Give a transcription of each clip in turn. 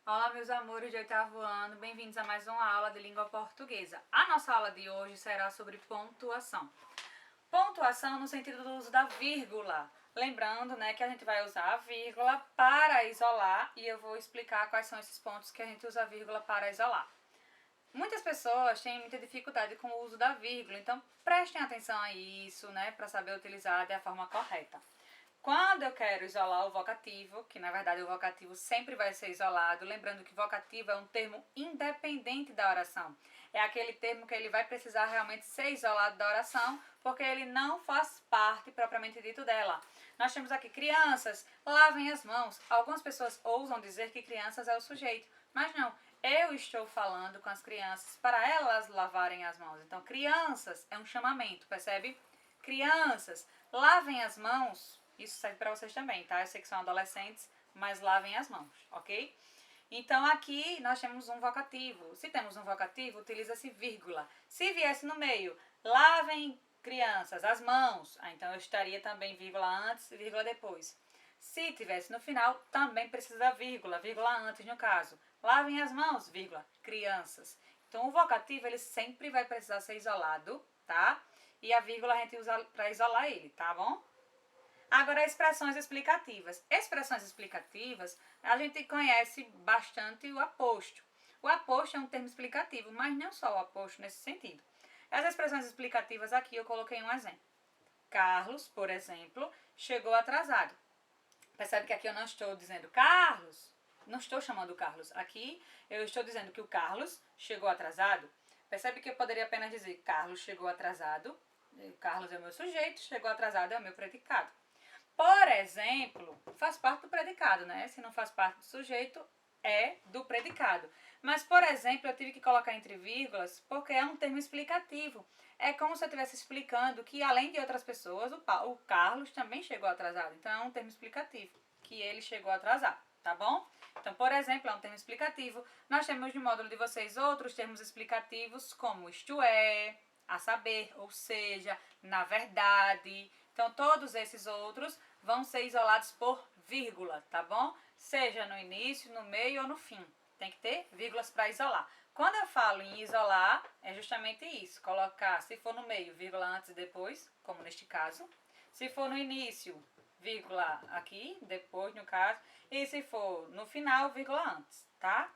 Olá, meus amores de oitavo ano, bem-vindos a mais uma aula de língua portuguesa. A nossa aula de hoje será sobre pontuação. Pontuação no sentido do uso da vírgula. Lembrando, né, que a gente vai usar a vírgula para isolar e eu vou explicar quais são esses pontos que a gente usa a vírgula para isolar. Muitas pessoas têm muita dificuldade com o uso da vírgula, então prestem atenção a isso, né, para saber utilizar da forma correta. Quando eu quero isolar o vocativo, que na verdade o vocativo sempre vai ser isolado, lembrando que vocativo é um termo independente da oração. É aquele termo que ele vai precisar realmente ser isolado da oração, porque ele não faz parte propriamente dito dela. Nós temos aqui crianças, lavem as mãos. Algumas pessoas ousam dizer que crianças é o sujeito, mas não. Eu estou falando com as crianças para elas lavarem as mãos. Então, crianças é um chamamento, percebe? Crianças, lavem as mãos. Isso serve para vocês também, tá? Eu sei que são adolescentes, mas lavem as mãos, ok? Então, aqui nós temos um vocativo. Se temos um vocativo, utiliza-se vírgula. Se viesse no meio, lavem, crianças, as mãos. Então, eu estaria também vírgula antes e vírgula depois. Se tivesse no final, também precisa vírgula, vírgula antes no caso. Lavem as mãos, vírgula, crianças. Então, o vocativo, ele sempre vai precisar ser isolado, tá? E a vírgula a gente usa para isolar ele, tá bom? Agora, expressões explicativas. Expressões explicativas, a gente conhece bastante o aposto. O aposto é um termo explicativo, mas não só o aposto nesse sentido. As expressões explicativas aqui eu coloquei um exemplo. Carlos, por exemplo, chegou atrasado. Percebe que aqui eu não estou dizendo Carlos, não estou chamando o Carlos. Aqui eu estou dizendo que o Carlos chegou atrasado. Percebe que eu poderia apenas dizer Carlos chegou atrasado. O Carlos é o meu sujeito, chegou atrasado é o meu predicado. Por exemplo, faz parte do predicado, né? Se não faz parte do sujeito, é do predicado. Mas, por exemplo, eu tive que colocar entre vírgulas porque é um termo explicativo. É como se eu estivesse explicando que, além de outras pessoas, o Carlos também chegou atrasado. Então, é um termo explicativo, que ele chegou atrasado, tá bom? Então, por exemplo, é um termo explicativo. Nós temos no módulo de vocês outros termos explicativos, como isto é, a saber, ou seja, na verdade. Então, todos esses outros vão ser isolados por vírgula, tá bom? Seja no início, no meio ou no fim. Tem que ter vírgulas para isolar. Quando eu falo em isolar, é justamente isso. Colocar, se for no meio, vírgula antes e depois, como neste caso. Se for no início, vírgula aqui, depois no caso. E se for no final, vírgula antes, tá?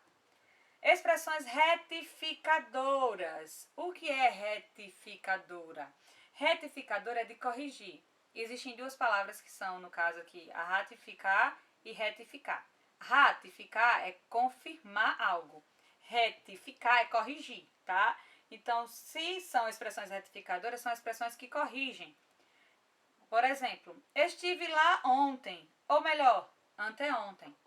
Expressões retificadoras. O que é retificadora? Retificadora é de corrigir. Existem duas palavras que são, no caso aqui, a ratificar e retificar. Ratificar é confirmar algo. Retificar é corrigir, tá? Então, se são expressões retificadoras, são expressões que corrigem. Por exemplo, estive lá ontem, ou melhor, anteontem.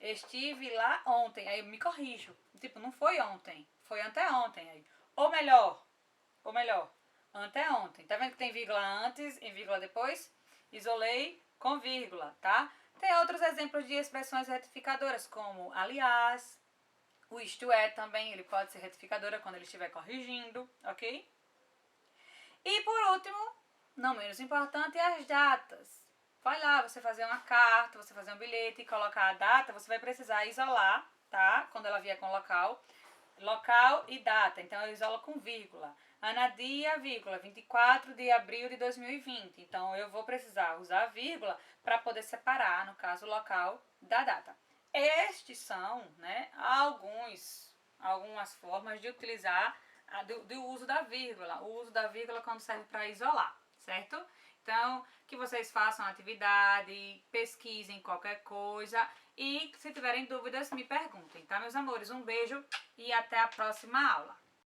Estive lá ontem, aí eu me corrijo. Tipo, não foi ontem, foi anteontem. Aí. Ou melhor, anteontem. Tá vendo que tem vírgula antes e vírgula depois? Isolei com vírgula, tá? Tem outros exemplos de expressões retificadoras, como aliás, o isto é também, ele pode ser retificadora quando ele estiver corrigindo, ok? E por último, não menos importante, as datas. Vai lá, você fazer uma carta, você fazer um bilhete e colocar a data, você vai precisar isolar, tá? Quando ela vier com local e data. Então, eu isolo com vírgula. Ana dia, vírgula, 24 de abril de 2020. Então, eu vou precisar usar a vírgula para poder separar, no caso, o local da data. Estes são, né, algumas formas de utilizar do uso da vírgula. O uso da vírgula quando serve para isolar, certo? Então, que vocês façam atividade, pesquisem qualquer coisa e se tiverem dúvidas me perguntem, tá, meus amores? Um beijo e até a próxima aula.